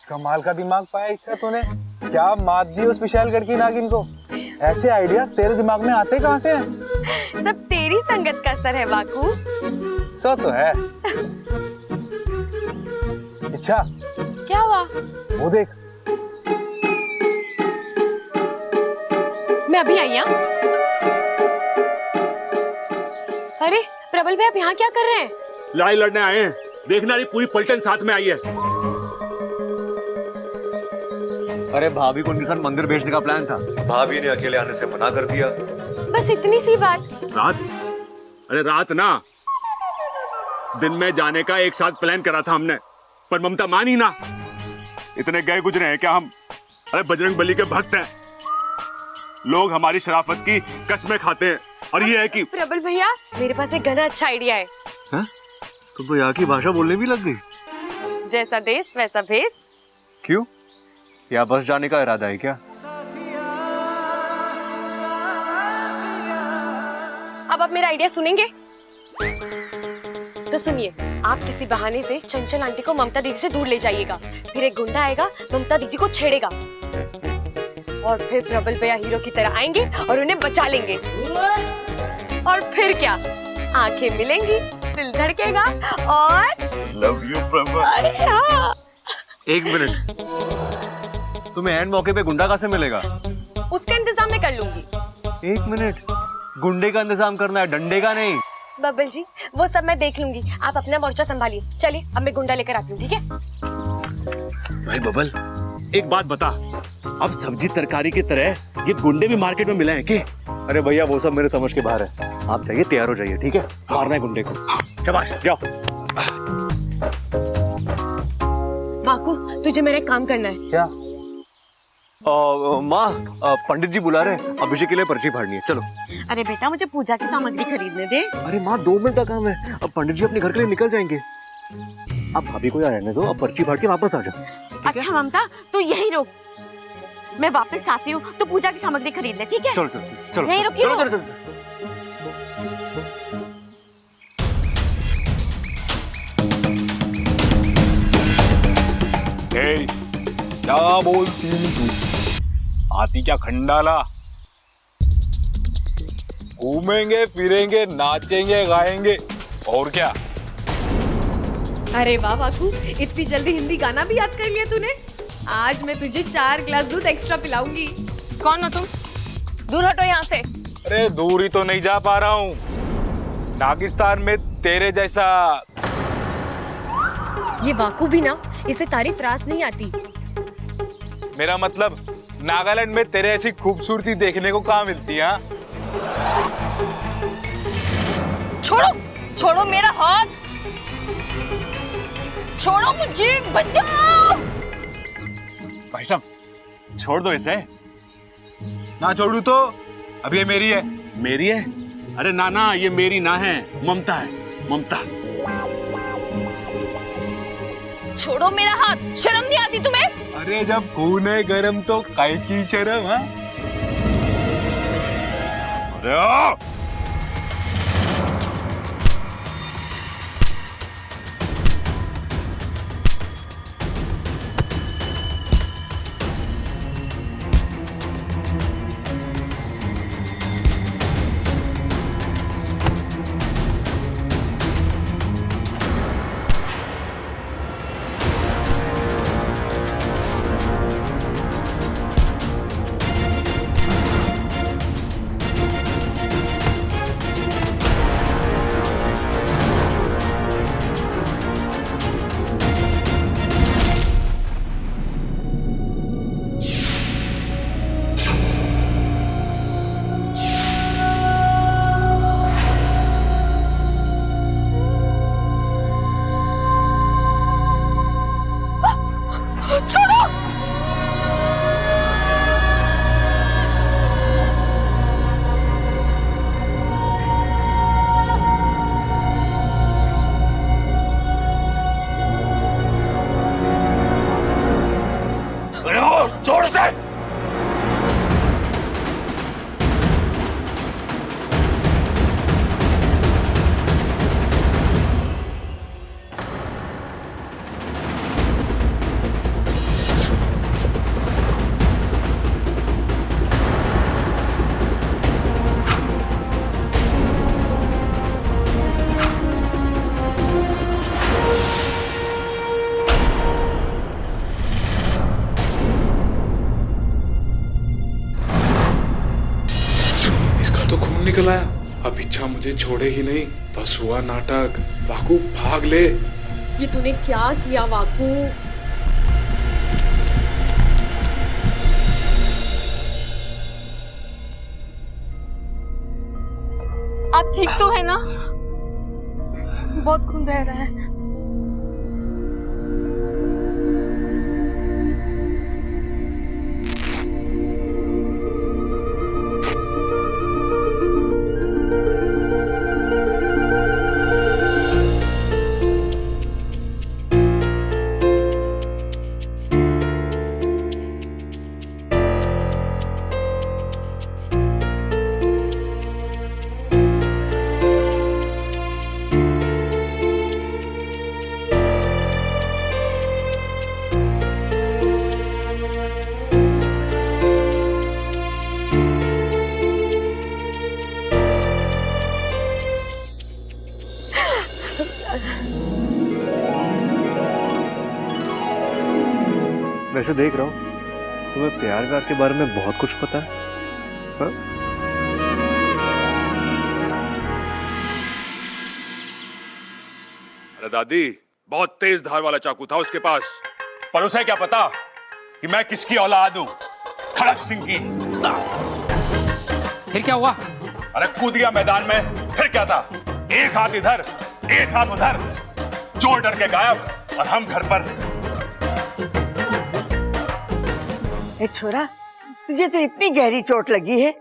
कमाल का दिमाग पाया इच्छा तूने। क्या मात दी उस विशालगढ़ की नागिन को। ऐसे आइडियाज तेरे दिमाग में आते कहाँ से हैं? सब तेरी संगत का असर है वाकू। सो तो है। इच्छा, क्या हुआ? वो देख। मैं अभी आई। अरे प्रबल भैया, आप यहाँ क्या कर रहे हैं? लड़ाई लड़ने आए हैं। देखना, रही पूरी पलटन साथ में आई है। अरे भाभी को उनके साथ मंदिर भेजने का प्लान था, भाभी ने अकेले आने से मना कर दिया। बस इतनी सी बात। रात? अरे रात ना, दिन में जाने का एक साथ प्लान करा था हमने, पर ममता मानी ना। इतने गए गुजरे हैं क्या हम? अरे बजरंग बली के भक्त हैं, लोग हमारी शराफत की कसमें खाते हैं। और ये है कि प्रबल भैया, मेरे पास एक घना अच्छा आइडिया है। हाँ? तुम तो यहाँ की भाषा बोलने भी लग गई। जैसा देश वैसा भेष। क्यों? या बस जाने का इरादा है क्या? अब आप मेरा आइडिया सुनेंगे? तो सुनिए, आप किसी बहाने से चंचल आंटी को ममता दीदी से दूर ले जाइएगा। फिर एक गुंडा आएगा, ममता दीदी को छेड़ेगा, और फिर प्रबल भैया हीरो की तरह आएंगे और उन्हें बचा लेंगे। और फिर क्या, आंखें मिलेंगी, दिल धड़केगा और लव यू प्रबल। हाँ। एक मिनट, तुम्हें एंड मौके पे गुंडा कहाँ से मिलेगा? उसका इंतजाम मैं कर लूंगी। एक मिनट, गुंडे का इंतजाम करना है, डंडे का नहीं। बबल जी, वो सब मैं देख लूंगी, आप अपना मोर्चा संभालिए। चलिए, अब मैं गुंडा लेकर आती हूँ, ठीक है? भाई बबल, एक बात बता, अब सब्जी तरकारी की तरह ये गुंडे भी मार्केट में मिले हैं क्या? अरे भैया, वो सब मेरे समझ के बाहर है। आप जाइए, तैयार हो जाइए, ठीक है? मारना है गुंडे को। शाबाश, जाओ। वाकू, तुझे मेरा एक काम करना है। क्या? माँ, पंडित जी बुला रहे हैं, अभिषेक के लिए पर्ची फाड़नी है, चलो। अरे बेटा, मुझे पूजा की सामग्री खरीदने दे। अरे माँ, 2 मिनट का काम है, अब पंडित जी अपने घर के लिए निकल जाएंगे। आप भाभी को यहाँ रहने दो, अब पर्ची फाड़ के वापस आ जाओ। अच्छा ममता, तू यही रुक, मैं वापस आती हूँ तो पूजा की सामग्री खरीद ले, ठीक है? चलो चलो चलो, यहीं रुकियो। चलो चलो चलो। ए, क्या बोलती तू? आती क्या खंडाला? घूमेंगे फिरेंगे, नाचेंगे गाएंगे, और क्या? अरे वाह वाकू, इतनी जल्दी हिंदी गाना भी याद कर लिया तूने। आज मैं तुझे 4 ग्लास दूध एक्स्ट्रा पिलाऊंगी। कौन हो तुम? दूर हटो यहाँ से। अरे दूर ही तो नहीं जा पा रहा हूँ, नागिस्तान में तेरे जैसा। ये वाकू भी ना, इसे तारीफ रास नहीं आती। मेरा मतलब, नागालैंड में तेरे ऐसी खूबसूरती देखने को कहाँ मिलती है? छोड़ो, छोड़ो मेरा हाथ, छोड़ो मुझे, बचाओ। भाई साहब, छोड़ दो इसे। ना छोड़ू तो? अब ये मेरी है। मेरी है? अरे ना ना, ये मेरी ना है, ममता है, ममता। छोड़ो मेरा हाथ, शर्म नहीं आती तुम्हें? अरे जब खून है गरम तो काय की शर्म? हाँ, अरे ओ! निकल आया। अब इच्छा मुझे छोड़े ही नहीं, बस हुआ नाटक। वाकू भाग ले। ये तूने क्या किया वाकू? आप ठीक तो है ना? बहुत खून बह रहा है। वैसे देख रहा हूँ तुम्हें प्यार व्यार के बारे में बहुत कुछ पता है, हाँ? अरे दादी, बहुत तेज धार वाला चाकू था उसके पास, पर उसे क्या पता कि मैं किसकी औलाद हूं, खड़क सिंह की। फिर क्या हुआ? अरे कूद गया मैदान में, फिर क्या था, एक हाथ इधर एक हाथ उधर, चोर डर के गायब और हम घर पर। ए छोरा, तुझे तो इतनी गहरी चोट लगी है,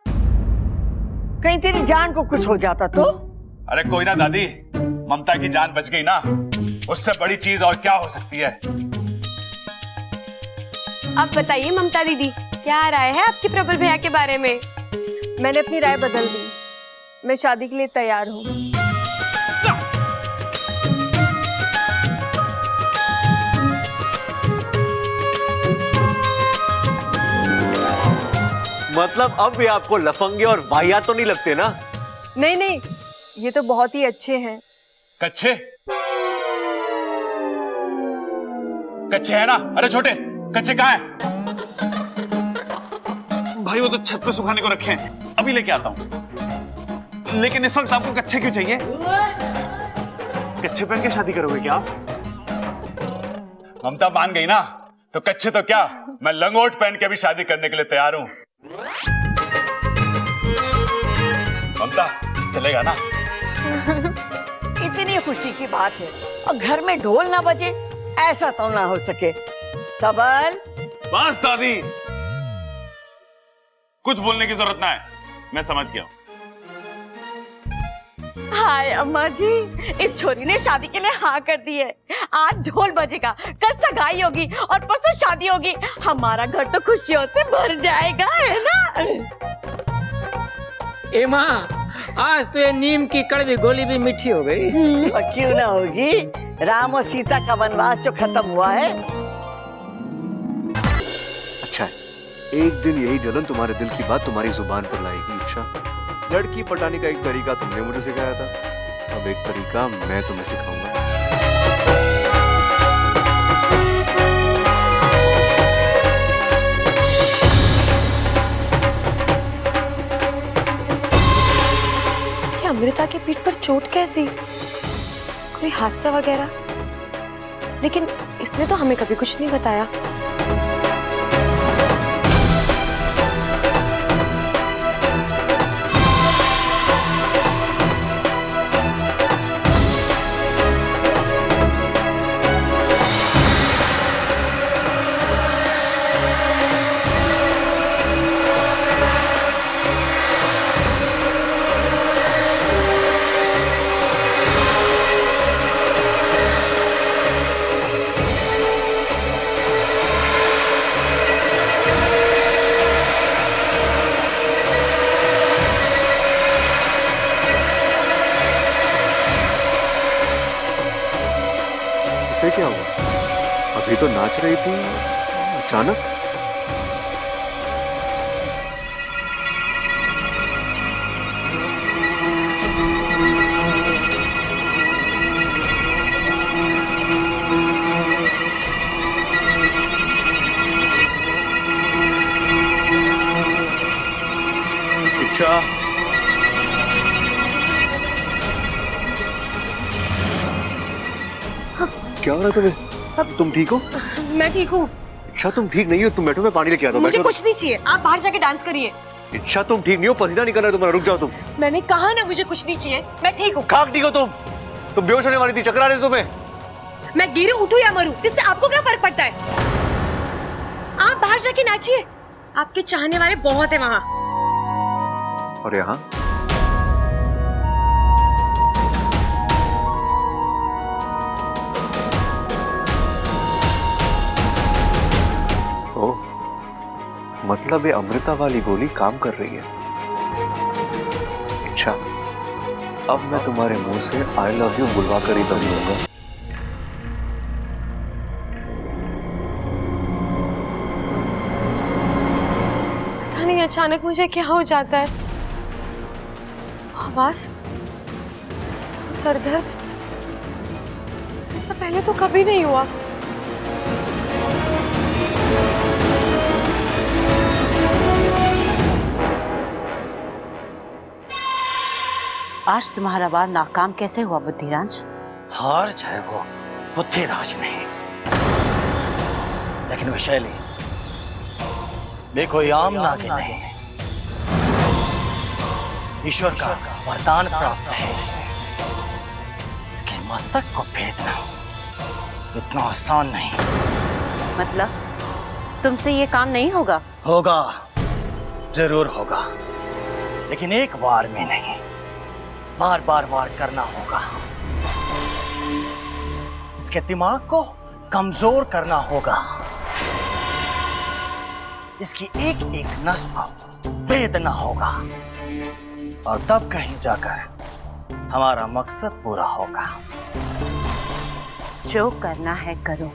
कहीं तेरी जान को कुछ हो जाता तो? अरे कोई ना दादी, ममता की जान बच गई ना, उससे बड़ी चीज और क्या हो सकती है। अब बताइए ममता दीदी, क्या राय है आपकी प्रबल भैया के बारे में? मैंने अपनी राय बदल दी, मैं शादी के लिए तैयार हूँ। मतलब अब भी आपको लफंगे और वाहियात तो नहीं लगते ना? नहीं नहीं, ये तो बहुत ही अच्छे हैं। कच्चे कच्चे है ना? अरे छोटे, कच्चे कहाँ हैं? भाई वो तो छत पे सुखाने को रखे हैं, अभी लेके आता हूँ। लेकिन इस वक्त आपको कच्चे क्यों चाहिए? कच्चे पहन के शादी करोगे क्या आप? ममता मान गई ना, तो कच्चे तो क्या, मैं लंगोट पहन के भी शादी करने के लिए तैयार हूं। ममता, चलेगा ना? इतनी खुशी की बात है और घर में ढोल ना बजे, ऐसा तो ना हो सके। सबल, बस दादी, कुछ बोलने की जरूरत ना है, मैं समझ गया हूं। हाय अम्मा जी, इस छोरी ने शादी के लिए हाँ कर दी है। आज ढोल बजेगा, कल सगाई होगी और परसों शादी होगी। हमारा घर तो खुशियों से भर जाएगा, है ना? ए माँ, आज तो ये नीम की कड़वी गोली भी मीठी हो गई। और क्यों ना होगी, राम और सीता का वनवास जो खत्म हुआ है। अच्छा है, एक दिन यही जलन तुम्हारे दिल की बात तुम्हारी जुबान पर लाएगी। इच्छा, लड़की पटाने का एक तरीका तुमने मुझे सिखाया था, अब एक तरीका मैं तुम्हें सिखाऊंगा। क्या अमृता के पीठ पर चोट कैसी? कोई हादसा वगैरह? लेकिन इसने तो हमें कभी कुछ नहीं बताया। इससे क्या हुआ? अभी तो नाच रही थी, अचानक? इच्छा, क्या हो रहा है तुम्हें? तुम ठीक हो? मैं ठीक हूँ। इच्छा तुम ठीक नहीं हो, तुम बैठो, मैं पानी लेके आता हूँ। मुझे कुछ नहीं चाहिए, आप बाहर जाके डांस करिए। इच्छा तुम ठीक नहीं हो, पसीना निकल रहा है तुम्हारा, रुक जाओ तुम। मैंने कहा ना मुझे कुछ नहीं चाहिए, मैं ठीक हूँ। खाक ठीक हो तुम बेहोश होने वाली थी, चक्कर आ रहे थे तुम्हें। मैं गिरूं उठूं या मरूं, इससे आपको क्या फर्क पड़ता है? आप बाहर जाके नाचिए, आपके चाहने वाले बहुत है वहाँ। और यहाँ ओ, मतलब ये अमृता वाली गोली काम कर रही है। अच्छा, अब मैं तुम्हारे मुंह से आई लव यू बुलवा कर ही दम लूंगा। पता नहीं अचानक मुझे क्या हो जाता है, आवाज, सरदर्द, ऐसा पहले तो कभी नहीं हुआ। आज तुम्हारा बार नाकाम कैसे हुआ बुद्धिराज? हार चाहे वो बुद्धिराज नहीं, लेकिन विशैली वे कोई आम नागिन नहीं, ईश्वर का वरदान प्राप्त है इसे। इसके मस्तक को भेदना इतना आसान नहीं। मतलब तुमसे ये काम नहीं होगा? होगा, जरूर होगा, लेकिन एक वार में नहीं, बार बार वार करना होगा। इसके दिमाग को कमजोर करना होगा, इसकी एक एक नस को भेदना होगा, और तब कहीं जाकर हमारा मकसद पूरा होगा। जो करना है करो,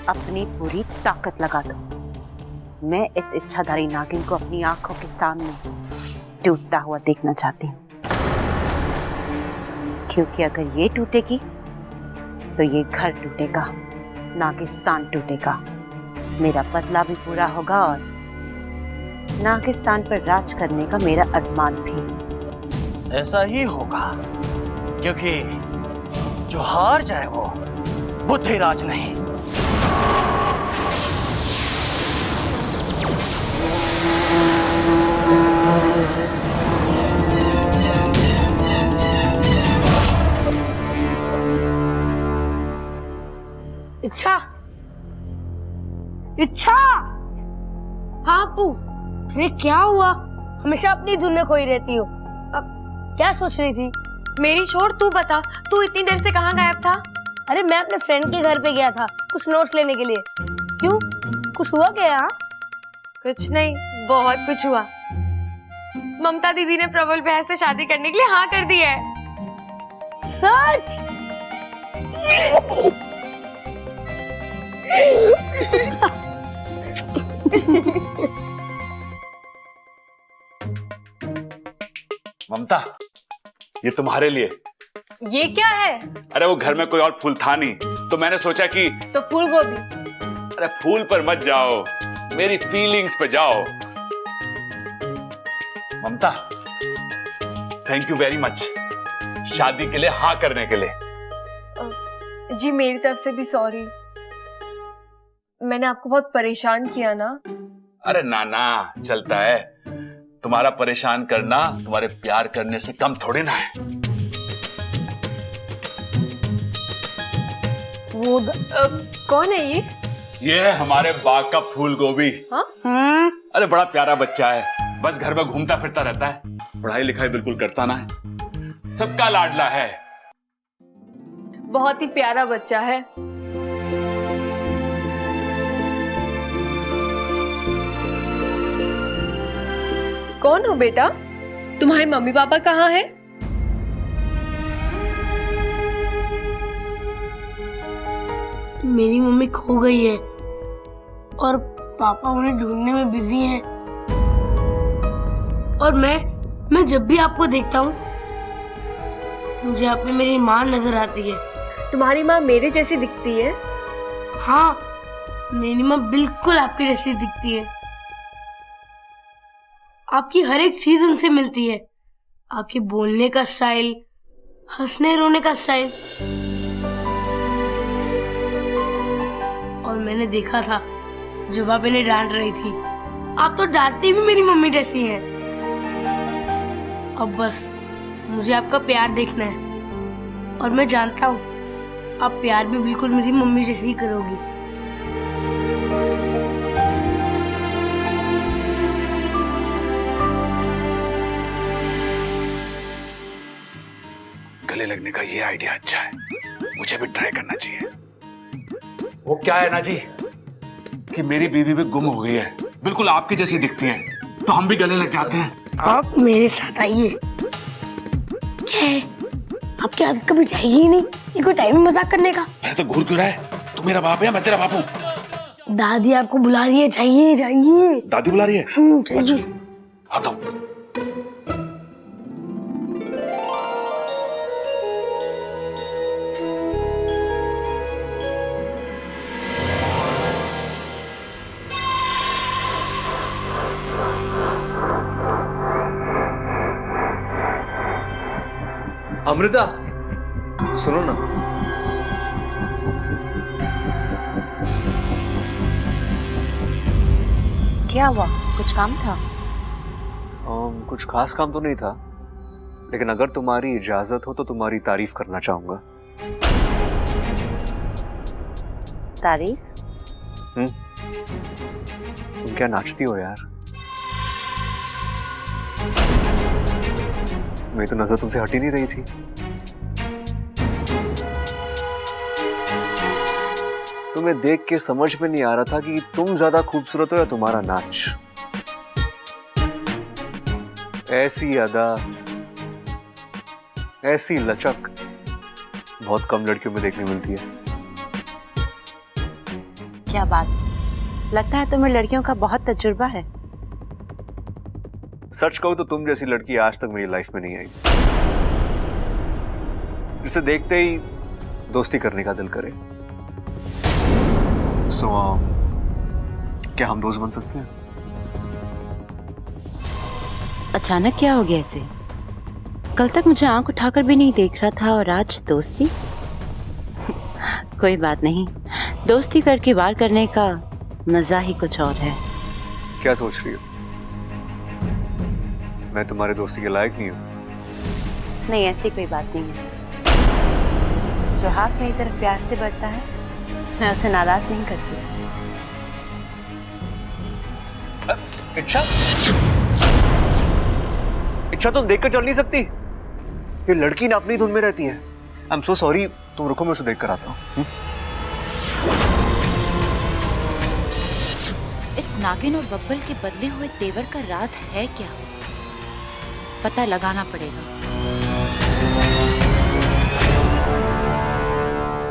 अपनी पूरी ताकत लगा दो। मैं इस इच्छाधारी नागिन को अपनी आंखों के सामने टूटता हुआ देखना चाहती हूँ, क्योंकि अगर ये टूटेगी तो ये घर टूटेगा, नागिस्तान टूटेगा, मेरा बदला भी पूरा होगा और नागिस्तान पर राज करने का मेरा अरमान भी। ऐसा ही होगा, क्योंकि जो हार जाए वो बुद्धिराज नहीं। इच्छा, इच्छा। हाँ अप्पू। अरे क्या हुआ, हमेशा अपनी धुन में खोई रहती हो। अब क्या सोच रही थी? मेरी छोड़, तू बता, तू इतनी देर से कहाँ गायब था? अरे मैं अपने फ्रेंड के घर पे गया था कुछ नोट्स लेने के लिए। क्यों, कुछ हुआ क्या यहाँ? कुछ नहीं, बहुत कुछ हुआ। ममता दीदी ने प्रबल भैया से शादी करने के लिए हाँ कर दी है। सच? ममता, ये तुम्हारे लिए। ये क्या है? अरे वो घर में कोई और फूल था नहीं, तो मैंने सोचा कि तो फूल गोभी। अरे फूल पर मत जाओ, मेरी फीलिंग्स पे जाओ। ममता, थैंक यू वेरी मच शादी के लिए हाँ करने के लिए। जी मेरी तरफ से भी सॉरी, मैंने आपको बहुत परेशान किया ना। अरे ना ना, चलता है। तुम्हारा परेशान करना तुम्हारे प्यार करने से कम थोड़ी ना है। वो कौन है ये? ये है हमारे बाग का फूल गोभी। हाँ? अरे बड़ा प्यारा बच्चा है, बस घर में घूमता फिरता रहता है, पढ़ाई लिखाई बिल्कुल करता ना है, सबका लाडला है। बहुत ही प्यारा बच्चा है। कौन हो बेटा? तुम्हारे मम्मी पापा कहाँ हैं? मेरी मम्मी खो गई है और पापा उन्हें ढूंढने में बिजी हैं। और मैं जब भी आपको देखता हूँ मुझे आप में मेरी माँ नजर आती है। तुम्हारी माँ मेरे जैसी दिखती है? हाँ, मेरी माँ बिल्कुल आपकी जैसी दिखती है। आपकी हर एक चीज उनसे मिलती है, आपके बोलने का स्टाइल, हंसने रोने का स्टाइल। मैंने देखा था जब आप इन्हें डांट रही थी। आप तो डांटती भी मेरी मम्मी जैसी हैं। अब बस मुझे आपका प्यार देखना है और मैं जानता हूँ आप प्यार भी बिल्कुल मेरी मम्मी जैसी ही करोगी। गले लगने का ये आइडिया अच्छा है, मुझे भी ट्राई करना चाहिए। वो क्या है ना जी कि मेरी बीवी भी गुम हो गई है, बिल्कुल आपकी जैसी दिखती है, तो हम भी गले लग जाते हैं। आप मेरे साथ आइए। क्या है, आपकी आदत कभी जाएगी ही नहीं, ये कोई टाइम मजाक करने का। अरे तो घूर क्यों रहा है? तू मेरा बाप है, मैं तेरा बाप हूँ। दादी आपको बुला रही है, जाइए जाइए। दादी बुला रही है? जाइए। आता हूँ। अमृता, सुनो ना। क्या हुआ, कुछ काम था? कुछ खास काम तो नहीं था, लेकिन अगर तुम्हारी इजाजत हो तो तुम्हारी तारीफ करना चाहूंगा। तारीफ? तुम क्या नाचती हो यार? मेरी तो नजर तुमसे हट ही नहीं रही थी। तुम्हें देख के समझ में नहीं आ रहा था कि तुम ज्यादा खूबसूरत हो या तुम्हारा नाच। ऐसी अदा, ऐसी लचक बहुत कम लड़कियों में देखने मिलती है। क्या बात, लगता है तुम्हें लड़कियों का बहुत तजुर्बा है। सच कहूं तो तुम जैसी लड़की आज तक मेरी लाइफ में नहीं आई, जिसे देखते ही दोस्ती करने का दिल करे। क्या हम दोस्त बन सकते हैं? अचानक क्या हो गया इसे? कल तक मुझे आंख उठाकर भी नहीं देख रहा था और आज दोस्ती? कोई बात नहीं, दोस्ती करके वार करने का मजा ही कुछ और है। क्या सोच रही हो? मैं तुम्हारे दोस्ती के लायक नहीं हूं? नहीं, ऐसी कोई बात नहीं है। जो हाथ मेरी तरफ प्यार से बढ़ता है, मैं उसे नाराज नहीं करती। इच्छा, इच्छा तुम देखकर चल नहीं सकती? ये लड़की ना अपनी धुन में रहती है। आई एम सो सॉरी, तुम रुको, मैं उसे देख कर आता हूँ। इस नागिन और बब्बल के बदले हुए तेवर का राज है क्या? पता लगाना पड़ेगा।